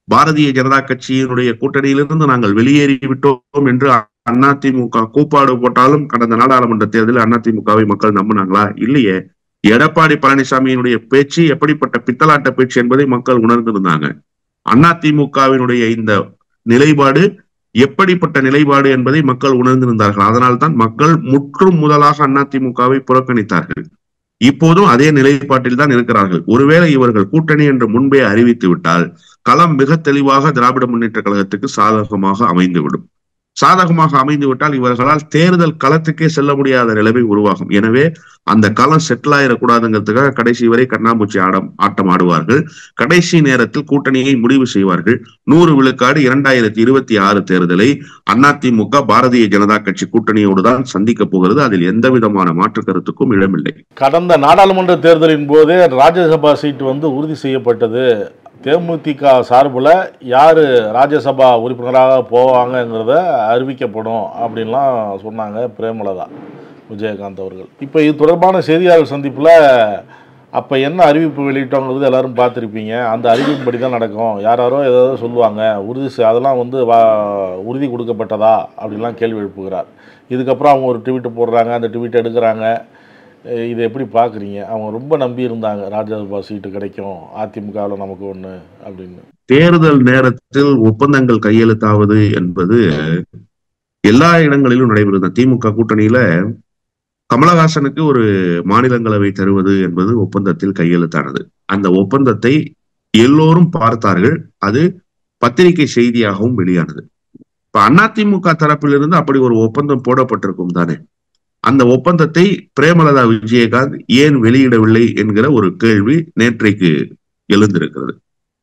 பாரதிய ஜனதா கட்சியினுடைய கூட்டணியிலிருந்து நாங்கள் வெளியேறி விட்டோம் என்று அதிமுக கூப்பாடு போட்டாலும் கடந்த நாடாளுமன்ற தேர்தலில் அதிமுகவை மக்கள் நம்பினாங்களா? இல்லையே. எடப்பாடி பழனிசாமியினுடைய பேச்சு எப்படிப்பட்ட பித்தலாட்ட பேச்சு என்பதை மக்கள் உணர்ந்திருந்தாங்க. அதிமுகவினுடைய இந்த நிலைப்பாடு எப்படிப்பட்ட நிலைப்பாடு என்பதை மக்கள் உணர்ந்திருந்தார்கள். அதனால்தான் மக்கள் முற்றும் முதலாக அதிமுகவை புறக்கணித்தார்கள். இப்போதும் அதே நிலைப்பாட்டில் தான் இருக்கிறார்கள். ஒருவேளை இவர்கள் கூட்டணி என்று முன்பே அறிவித்து விட்டால் களம் மிக தெளிவாக திராவிட முன்னேற்ற கழகத்துக்கு சாதகமாக அமைந்துவிடும். சாதகமாக அமைந்து விட்டால் இவர்களால் தேர்தல் களத்துக்கே செல்ல முடியாத நிலைமை உருவாகும். எனவே அந்த களம் செட்டில் ஆயிடக்கூடாதுங்கிறதுக்காக கடைசி வரை கண்ணாமூச்சி ஆட்டம் ஆடுவார்கள். கடைசி நேரத்தில் கூட்டணியை முடிவு செய்வார்கள். 100 விழுக்காடு 2026 தேர்தலை அதிமுக பாரதிய ஜனதா கட்சி கூட்டணியோடு தான் சந்திக்க போகிறது. அதில் எந்த விதமான மாற்று கருத்துக்கும் இடமில்லை. கடந்த நாடாளுமன்ற தேர்தலின் போதே ராஜ்யசபா சீட்டு உறுதி செய்யப்பட்டது. தேமுதிக சார்பில் யார் ராஜ்யசபா உறுப்பினராக போவாங்கங்கிறத அறிவிக்கப்படும் அப்படின்லாம் சொன்னாங்க பிரேமலதா விஜயகாந்த் அவர்கள். இப்போ இது தொடர்பான செய்தியாளர் சந்திப்பில் அப்போ என்ன அறிவிப்பு வெளியிட்டோங்கிறது எல்லாரும் பார்த்துருப்பீங்க. அந்த அறிவிப்பின்படி தான் நடக்கும். யாரோ ஏதாவது சொல்லுவாங்க, அதெல்லாம் உறுதி கொடுக்கப்பட்டதா அப்படின்லாம் கேள்வி எழுப்புகிறார். இதுக்கப்புறம் அவங்க ஒரு ட்வீட் போடுறாங்க, அந்த ட்வீட் எடுக்கிறாங்க. இதை எப்படி பார்க்குறீங்க? அவங்க ரொம்ப நம்பி இருந்தாங்க ராஜ்யசபா சீட்டு கிடைக்கும் அதிமுகவில் நமக்கு ஒன்று அப்படின்னு. தேர்தல் நேரத்தில் ஒப்பந்தங்கள் கையெழுத்தாவது என்பது எல்லா இடங்களிலும் நடைபெறுது. திமுக கூட்டணியில கமலஹாசனுக்கு ஒரு மாநிலங்களவை தருவது என்பது ஒப்பந்தத்தில் கையெழுத்தானது. அந்த ஒப்பந்தத்தை எல்லோரும் பார்த்தார்கள். அது பத்திரிகை செய்தியாகவும் வெளியானது. இப்ப அதிமுக தரப்பிலிருந்து அப்படி ஒரு ஒப்பந்தம் போடப்பட்டிருக்கும் தானே. அந்த ஒப்பந்தத்தை பிரேமலதா விஜயகாந்த் ஏன் வெளியிடவில்லை என்கிற ஒரு கேள்வி நேற்றைக்கு எழுந்திருக்கிறது.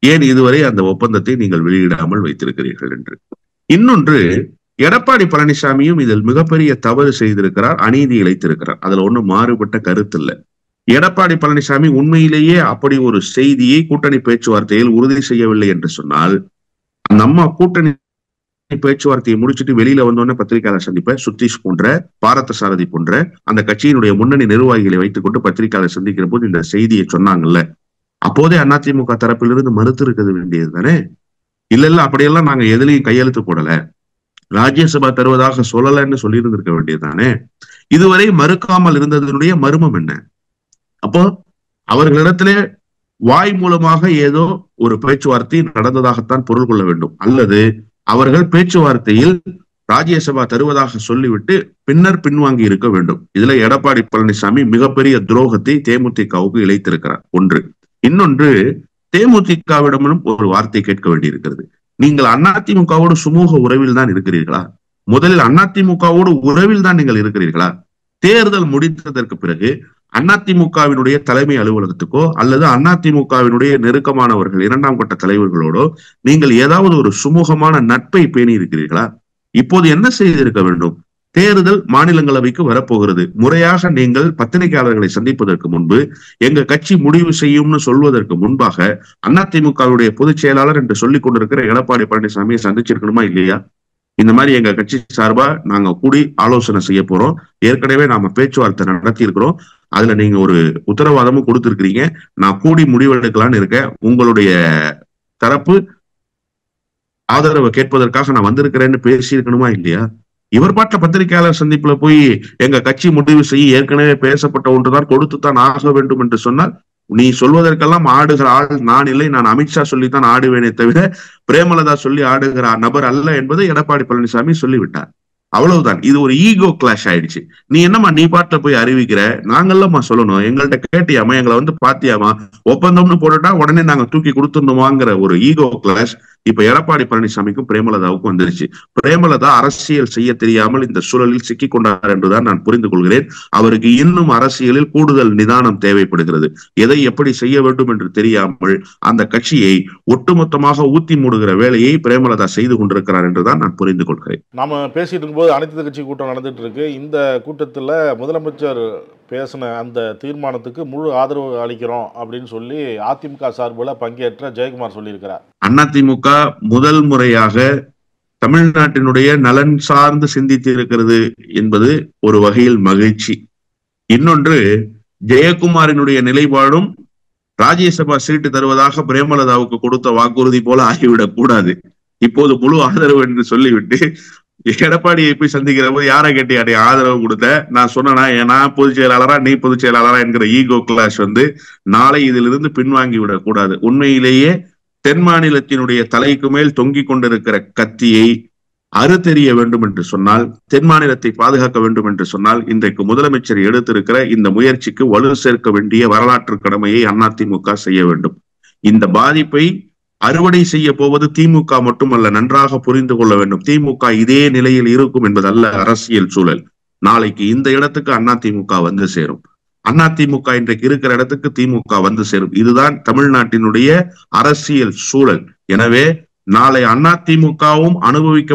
ஏன் இதுவரை அந்த ஒப்பந்தத்தை நீங்கள் வெளியிடாமல் வைத்திருக்கிறீர்கள் என்று. இன்னொன்று, எடப்பாடி பழனிசாமியும் இதில் மிகப்பெரிய தவறு செய்திருக்கிறார், அநீதி இழைத்திருக்கிறார். அதுல ஒண்ணும் மாறுபட்ட கருத்து இல்லை. எடப்பாடி பழனிசாமி உண்மையிலேயே அப்படி ஒரு செய்தியை கூட்டணி பேச்சுவார்த்தையில் உறுதி செய்யவில்லை என்று சொன்னால் நம்ம கூட்டணி பேச்சுவார்த்தையை முடிச்சுட்டு வெளியில வந்தோடனே பத்திரிகையாளர் சந்திப்ப சுத்தீஷ் போன்ற, பாரத சாரதி போன்ற அந்த கட்சியினுடைய முன்னணி நிர்வாகிகளை வைத்துக் கொண்டு பத்திரிகையாளர் சந்திக்கிற போது இந்த செய்தியை சொன்னாங்கல்ல, அப்போதே அதிமுக தரப்பிலிருந்து மறுத்து இருக்க வேண்டியது தானே. இல்ல அப்படியெல்லாம் நாங்க எதுலையும் கையெழுத்து போடல, ராஜ்யசபா தருவதாக சொல்லலன்னு சொல்லி இருந்திருக்க வேண்டியது தானே. இதுவரை மறுக்காமல் இருந்ததனுடைய மர்மம் என்ன? அப்போ அவர்களிடத்திலே வாய் மூலமாக ஏதோ ஒரு பேச்சுவார்த்தை நடந்ததாகத்தான் பொருள் கொள்ள வேண்டும், அல்லது அவர்கள் பேச்சுவார்த்தையில் ராஜ்யசபா தருவதாக சொல்லிவிட்டு பின்னர் பின்வாங்கி இருக்க வேண்டும். இதுல எடப்பாடி பழனிசாமி மிகப்பெரிய துரோகத்தை தேமுதிகவுக்கு இழைத்திருக்கிறார். ஒன்று. இன்னொன்று, தேமுதிகவிடமும் ஒரு வார்த்தை கேட்க வேண்டியிருக்கிறது. நீங்கள் அதிமுகவோடு சுமூக உறவில் தான் இருக்கிறீர்களா? முதலில் அதிமுகவோடு உறவில் தான் நீங்கள் இருக்கிறீர்களா? தேர்தல் முடிந்ததற்கு பிறகு அதிமுகவினுடைய தலைமை அலுவலகத்துக்கோ அல்லது அதிமுகவினுடைய நெருக்கமானவர்கள் 2ஆம் கட்ட தலைவர்களோடோ நீங்கள் ஏதாவது ஒரு சுமூகமான நட்பை பேணி இருக்கிறீர்களா? இப்போது என்ன செய்திருக்க வேண்டும்? தேர்தல் மாநிலங்களவைக்கு வரப்போகிறது. முறையாக நீங்கள் பத்திரிகையாளர்களை சந்திப்பதற்கு முன்பு, எங்க கட்சி முடிவு செய்யும்னு சொல்வதற்கு முன்பாக அதிமுகவுடைய பொதுச் செயலாளர் என்று சொல்லிக் கொண்டிருக்கிற எடப்பாடி பழனிசாமியை சந்திச்சிருக்கணுமா இல்லையா? இந்த மாதிரி எங்க கட்சி சார்பா நாங்க கூடி ஆலோசனை செய்ய போறோம், ஏற்கனவே நாம பேச்சுவார்த்தை நடத்தி இருக்கிறோம், அதுல நீங்க ஒரு உத்தரவாதமும் கொடுத்திருக்கிறீங்க, நான் கூடி முடிவெடுக்கலான்னு இருக்கேன், உங்களுடைய தரப்பு ஆதரவை கேட்பதற்காக நான் வந்திருக்கிறேன்னு பேசியிருக்கணுமா இல்லையா? இவர் பாட்ட பத்திரிகையாளர் சந்திப்புல போய் எங்க கட்சி முடிவு செய்ய ஏற்கனவே பேசப்பட்ட ஒன்றுதான் கொடுத்துத்தான் ஆக வேண்டும் என்று சொன்னால், நீ சொல்வதற்கெல்லாம் ஆடுகிற ஆள் நான் இல்லை, நான் அமித்ஷா சொல்லித்தான் ஆடுவேனே தவிர பிரேமலதா சொல்லி ஆடுகிற நபர் அல்ல என்பதை எடப்பாடி பழனிசாமி சொல்லிவிட்டார். அவ்வளவுதான். இது ஒரு ஈகோ கிளாஷ் ஆயிடுச்சு. நீ என்னம்மா நீ பாட்டுல போய் அறிவிக்கிற, நாங்கள்லம்மா சொல்லணும், எங்கள்கிட்ட கேட்டியாமா, எங்களை வந்து பாத்தியாமா, ஒப்பந்தம்னு போட்டுட்டா உடனே நாங்க தூக்கி கொடுத்துடணுமாங்கிற ஒரு ஈகோ கிளாஷ் இப்ப எடப்பாடி பழனிசாமிக்கும் பிரேமலதாவுக்கும் வந்துருச்சு. பிரேமலதா அரசியல் செய்ய தெரியாமல் இந்த சூழலில் சிக்கிக் கொண்டார் என்றுதான் நான் புரிந்து கொள்கிறேன். அவருக்கு இன்னும் அரசியலில் கூடுதல் நிதானம் தேவைப்படுகிறது. எதை எப்படி செய்ய வேண்டும் என்று தெரியாமல் அந்த கட்சியை ஒட்டுமொத்தமாக ஊத்தி மூடுகிற வேலையை பிரேமலதா செய்து கொண்டிருக்கிறார் என்றுதான் நான் புரிந்து கொள்கிறேன். நாம பேசிட்டு இருக்கும்போது அனைத்து கட்சி கூட்டம் நடந்துட்டு இருக்கு. இந்த கூட்டத்துல முதலமைச்சர் பேசின அந்த தீர்மானத்துக்கு முழு ஆதரவு அளிக்கிறோம் அப்படின்னு சொல்லி அதிமுக சார்பில் பங்கேற்ற ஜெயக்குமார் சொல்லியிருக்கிறார். அதிமுக முதல் முறையாக தமிழ்நாட்டினுடைய நலன் சார்ந்து சிந்தித்து இருக்கிறது என்பது ஒரு வகையில் மகிழ்ச்சி. இன்னொன்று, ஜெயக்குமாரினுடைய நிலைப்பாடும் ராஜ்யசபா சீட்டு தருவதாக பிரேமலதாவுக்கு கொடுத்த வாக்குறுதி போல ஆகிவிடக் கூடாது. இப்போது முழு ஆதரவு என்று சொல்லிவிட்டு எடப்பாடியை போய் சந்திக்கிற போது யாரை கேட்டி ஆதரவு கொடுத்த, நான் சொன்னா ஏன்னா பொதுச் செயலாளரா நீ பொதுச் செயலாளரா என்கிற ஈகோ கிளாஷ் நாளை இதிலிருந்து பின்வாங்கி விடக் கூடாது. உண்மையிலேயே தென் மாநிலத்தினுடைய தலைக்கு மேல் தொங்கிக் கொண்டிருக்கிற கத்தியை அறுத்தெறிய வேண்டும் என்று சொன்னால், தென் மாநிலத்தை பாதுகாக்க வேண்டும் என்று சொன்னால், இன்றைக்கு முதலமைச்சர் எடுத்திருக்கிற இந்த முயற்சிக்கு வலு சேர்க்க வேண்டிய வரலாற்று கடமையை அதிமுக செய்ய வேண்டும். இந்த பாதிப்பை அறுவடை செய்ய போவது திமுக மட்டுமல்ல, நன்றாக புரிந்து கொள்ள வேண்டும். திமுக இதே நிலையில் இருக்கும் என்பதல்ல அரசியல் சூழல். நாளைக்கு இந்த இடத்துக்கு அதிமுக வந்து சேரும். அதிமுக இன்றைக்கு இருக்கிற இடத்துக்கு திமுக வந்து சேரும். இதுதான் தமிழ்நாட்டினுடைய அரசியல் சூழல். எனவே நாளை அதிமுகவும் அனுபவிக்க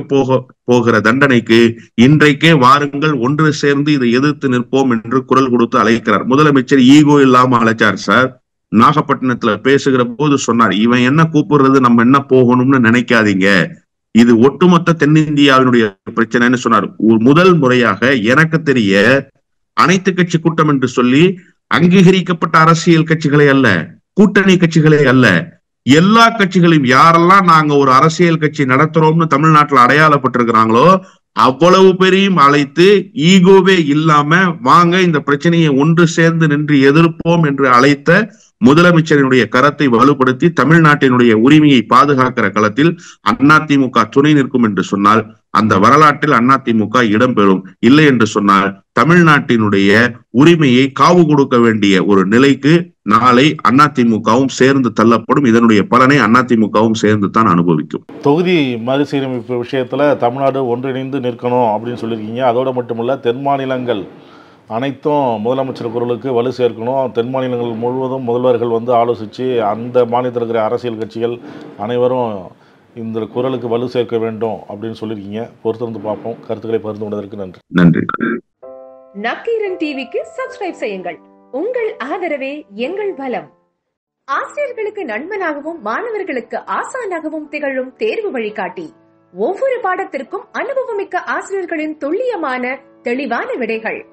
போகிற தண்டனைக்கு இன்றைக்கே வாருங்கள், ஒன்று சேர்ந்து இதை எதிர்த்து நிற்போம் என்று குரல் கொடுத்து அழைக்கிறார். முதலமைச்சர் ஈகோ இல்லாம அழைச்சார் சார். நாகப்பட்டினத்துல பேசுகிற போது சொன்னார், இவன் என்ன கூப்பிடுறது, நம்ம என்ன போகணும்னு நினைக்காதீங்க, இது ஒட்டுமொத்த தென்னிந்தியாவினுடைய பிரச்சனைன்னு சொன்னார். முதல் முறையாக எனக்கு தெரிய அனைத்து கட்சி கூட்டம் என்று சொல்லி அங்கீகரிக்கப்பட்ட அரசியல் கட்சிகளே அல்ல, கூட்டணி கட்சிகளே அல்ல, எல்லா கட்சிகளையும் யாரெல்லாம் நாங்க ஒரு அரசியல் கட்சி நடத்துறோம்னு தமிழ்நாட்டில் அடையாளப்பட்டிருக்கிறாங்களோ அவ்வளவு பேரையும் அழைத்து ஈகோவே இல்லாம வாங்க இந்த பிரச்சனையை ஒன்று சேர்ந்து நின்று எதிர்ப்போம் என்று அழைத்த முதலமைச்சரினுடைய கரத்தை வலுப்படுத்தி தமிழ்நாட்டினுடைய உரிமையை பாதுகாக்கிற களத்தில் அதிமுக துணை நிற்கும் என்று சொன்னால் அந்த வரலாற்றில் அதிமுக இடம்பெறும். இல்லை என்று சொன்னால் தமிழ்நாட்டினுடைய உரிமையை காவு கொடுக்க வேண்டிய ஒரு நிலைக்கு நாளை அதிமுகவும் சேர்ந்து தள்ளப்படும். இதனுடைய பலனை அதிமுகவும் சேர்ந்து தான் அனுபவிக்கும். தொகுதி மறுசீரமைப்பு விஷயத்துல தமிழ்நாடு ஒன்றிணைந்து நிற்கணும் அப்படின்னு சொல்லியிருக்கீங்க. அதோடு மட்டுமல்ல, தென் மாநிலங்கள் அனைத்தும் முதலமைச்சர் குரலுக்கு வலு சேர்க்கணும். தென் மாநிலங்கள் முழுவதும் முதல்வர்கள் வந்து ஆலோசித்து அந்த மாநிலத்தில் இருக்கிற அரசியல் கட்சிகள் அனைவரும் இந்த குரலுக்கு வலு சேர்க்க வேண்டும் அப்படின்னு சொல்லியிருக்கீங்க. பொறுத்திருந்து பார்ப்போம். கருத்துக்களை பகிர்ந்து கொண்டதற்கு நன்றி. நன்றி. நக்கீரன் டிவிக்கு சப்ஸ்கிரைப் செய்யுங்கள். உங்கள் ஆதரவே எங்கள் பலம். ஆசிரியர்களுக்கு நண்பனாகவும் மாணவர்களுக்கு ஆசானாகவும் திகழும் தேர்வு வழிகாட்டி ஒவ்வொரு பாடத்திற்கும் அனுபவமிக்க ஆசிரியர்களின் துல்லியமான தெளிவான விடைகள்.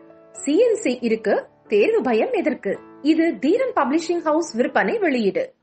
CNC இருக்கு, தேர்வு பயம் எதற்கு? இது தீரன் பப்ளிஷிங் ஹவுஸ் விற்பனை வெளியீடு.